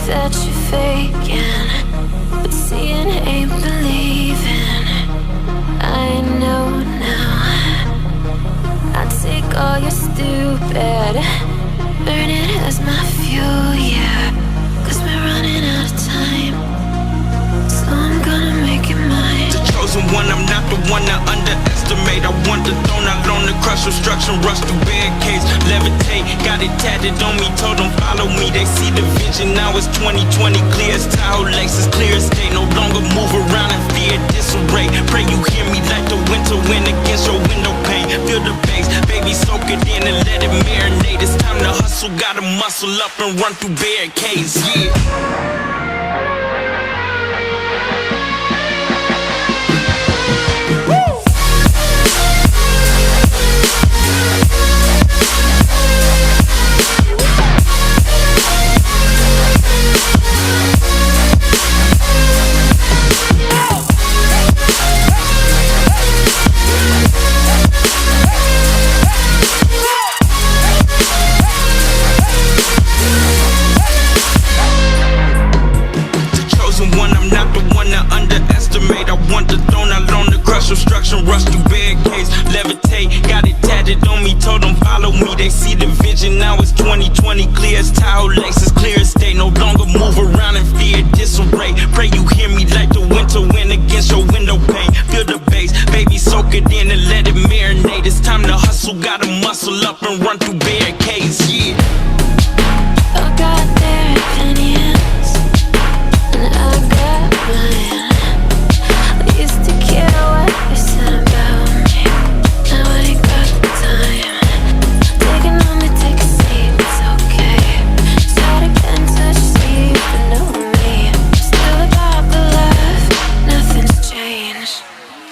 that you're faking, but seeing ain't believing. I know now. I take all your stupid, burn it as my fuel, yeah. 'Cause we're running out of time, so I'm gonna make it mine. The chosen one, I'm not the one to underestimate. I want the throne, I learned to crush obstruction, rush through barricades, levitate. Got it tatted on me, told them follow me. They see the vision, now it's 2020, clear as Tahoe Lakes, clear as day. No longer move around in fear, disarray. Pray you hear me like the winter wind against your window pane. Feel the bass, baby, soak it in and let it marinate. It's time to hustle, gotta muscle up and run through barricades, yeah. Want the throne, I learned to crush obstruction, rush through barricades, levitate. Got it tatted on me, told them follow me. They see the vision, now it's 2020, clear as Tahoe Lakes, as clear as day. No longer move around in fear, disarray. Pray you hear me like the winter wind against your window pane. Feel the bass, baby, soak it in and let it marinate. It's time to hustle, gotta muscle up and run through barricades, yeah. I got their opinions, and I got mine. Used to care what you said about me, now I ain't got the time. Taking on me, take a seat, it's okay. Start again, touch, see, you know me. Still got the love, nothing's changed.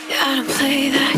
Gotta play that